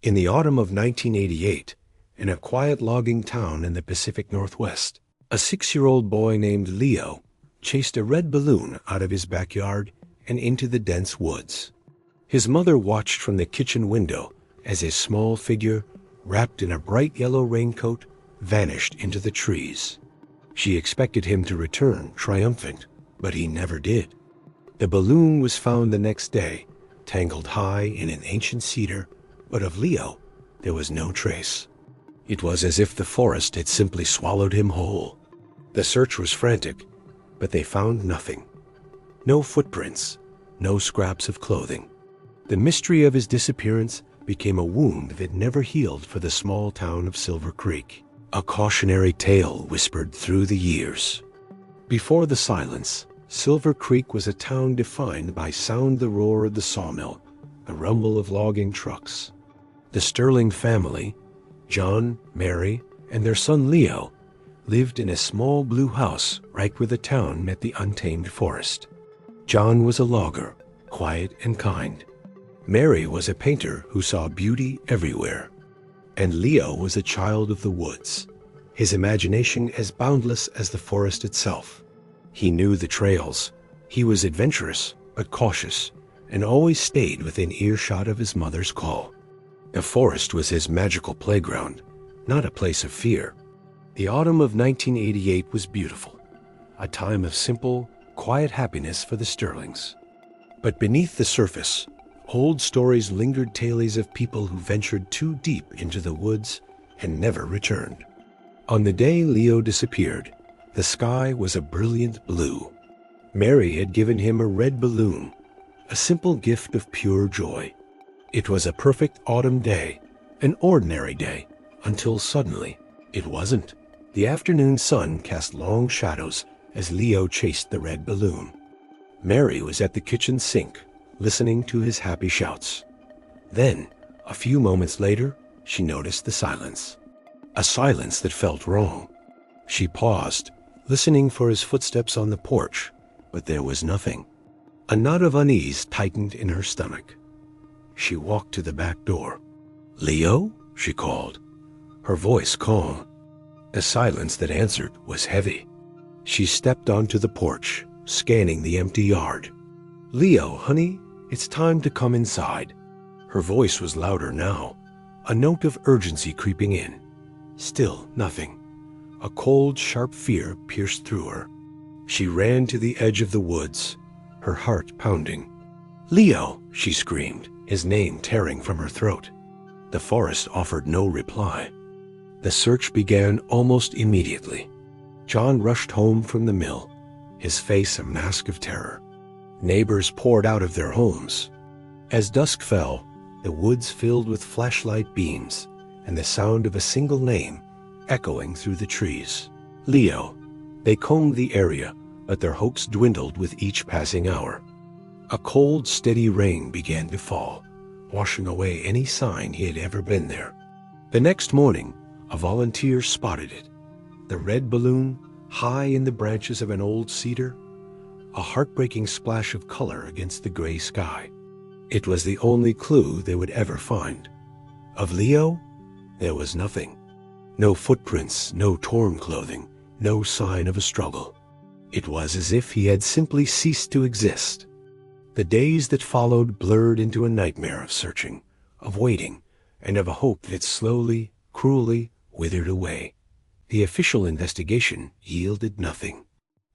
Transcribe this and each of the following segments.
In the autumn of 1988, in a quiet logging town in the Pacific Northwest, a 6-year-old boy named Leo chased a red balloon out of his backyard and into the dense woods. His mother watched from the kitchen window as his small figure, wrapped in a bright yellow raincoat, vanished into the trees. She expected him to return triumphant, but he never did. The balloon was found the next day, tangled high in an ancient cedar, but of Leo there was no trace. It was as if the forest had simply swallowed him whole. The search was frantic, but they found nothing. No footprints, no scraps of clothing. The mystery of his disappearance became a wound that never healed for the small town of Silver Creek. A cautionary tale whispered through the years. Before the silence, Silver Creek was a town defined by sound the roar of the sawmill, the rumble of logging trucks. The Sterling family, John, Mary, and their son Leo, lived in a small blue house right where the town met the untamed forest. John was a logger, quiet and kind. Mary was a painter who saw beauty everywhere. And Leo was a child of the woods, his imagination as boundless as the forest itself. He knew the trails. He was adventurous, but cautious, and always stayed within earshot of his mother's call. The forest was his magical playground, not a place of fear. The autumn of 1988 was beautiful, a time of simple, quiet happiness for the Sterlings. But beneath the surface, old stories lingered, tales of people who ventured too deep into the woods and never returned. On the day Leo disappeared, the sky was a brilliant blue. Mary had given him a red balloon, a simple gift of pure joy. It was a perfect autumn day, an ordinary day, until suddenly it wasn't. The afternoon sun cast long shadows as Leo chased the red balloon. Mary was at the kitchen sink, listening to his happy shouts. Then, a few moments later, she noticed the silence. A silence that felt wrong. She paused, listening for his footsteps on the porch, but there was nothing. A knot of unease tightened in her stomach. She walked to the back door. "Leo?" she called, her voice calm. The silence that answered was heavy. She stepped onto the porch, scanning the empty yard. "Leo, honey, it's time to come inside." Her voice was louder now, a note of urgency creeping in. Still nothing. A cold, sharp fear pierced through her. She ran to the edge of the woods, her heart pounding. "Leo!" she screamed, his name tearing from her throat. The forest offered no reply. The search began almost immediately. John rushed home from the mill, his face a mask of terror. Neighbors poured out of their homes. As dusk fell, the woods filled with flashlight beams and the sound of a single name echoing through the trees. Leo. They combed the area, but their hopes dwindled with each passing hour. A cold, steady rain began to fall, washing away any sign he had ever been there. The next morning, a volunteer spotted it. The red balloon, high in the branches of an old cedar, a heartbreaking splash of color against the gray sky. It was the only clue they would ever find. Of Leo, there was nothing. No footprints, no torn clothing, no sign of a struggle. It was as if he had simply ceased to exist. The days that followed blurred into a nightmare of searching, of waiting, and of a hope that slowly, cruelly withered away. The official investigation yielded nothing.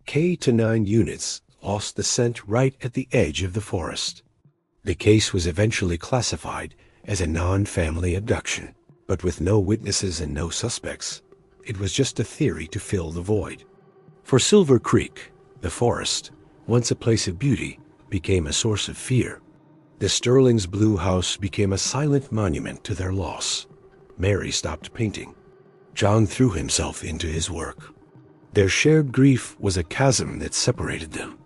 K-9 units lost the scent right at the edge of the forest. The case was eventually classified as a non-family abduction, but with no witnesses and no suspects, it was just a theory to fill the void. For Silver Creek, the forest, once a place of beauty, became a source of fear. The Sterling's blue house became a silent monument to their loss. Mary stopped painting. John threw himself into his work. Their shared grief was a chasm that separated them.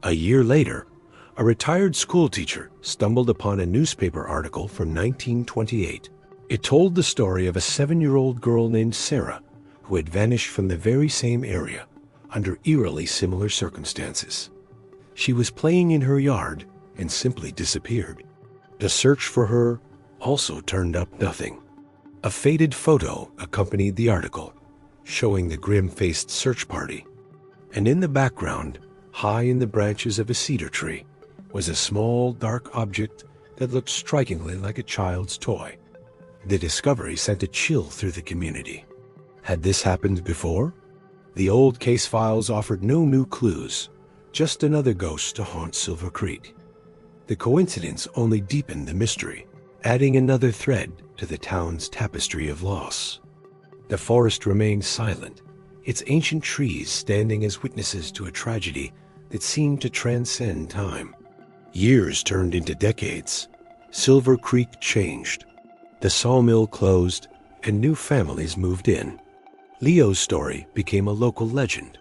A year later, a retired schoolteacher stumbled upon a newspaper article from 1928. It told the story of a 7-year-old girl named Sarah who had vanished from the very same area under eerily similar circumstances. She was playing in her yard and simply disappeared. The search for her, also turned up nothing. A faded photo accompanied the article, showing the grim-faced search party. And in the background, high in the branches of a cedar tree, was a small, dark object that looked strikingly like a child's toy. The discovery sent a chill through the community. Had this happened before? The old case files offered no new clues, just another ghost to haunt Silver Creek. The coincidence only deepened the mystery, adding another thread to the town's tapestry of loss. The forest remained silent, its ancient trees standing as witnesses to a tragedy that seemed to transcend time. Years turned into decades. Silver Creek changed. The sawmill closed, and new families moved in. Leo's story became a local legend,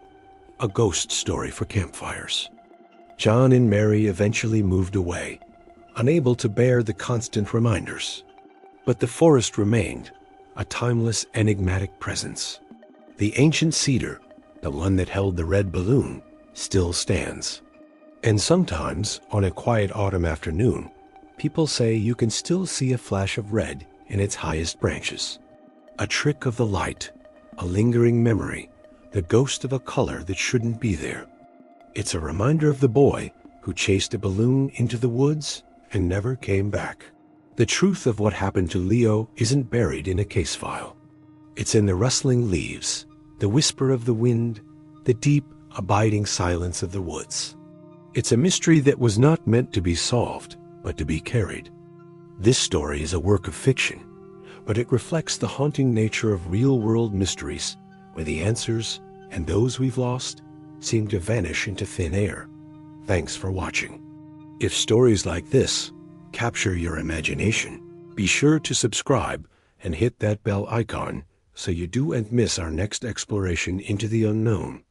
a ghost story for campfires. John and Mary eventually moved away, unable to bear the constant reminders. But the forest remained, a timeless, enigmatic presence. The ancient cedar, the one that held the red balloon, still stands. And sometimes, on a quiet autumn afternoon, people say you can still see a flash of red in its highest branches. A trick of the light, a lingering memory, the ghost of a color that shouldn't be there. It's a reminder of the boy who chased a balloon into the woods and never came back. The truth of what happened to Leo isn't buried in a case file. It's in the rustling leaves, the whisper of the wind, the deep, abiding silence of the woods. It's a mystery that was not meant to be solved, but to be carried. This story is a work of fiction, but it reflects the haunting nature of real-world mysteries, where the answers, and those we've lost, seem to vanish into thin air. Thanks for watching. If stories like this capture your imagination, be sure to subscribe and hit that bell icon so you don't miss our next exploration into the unknown.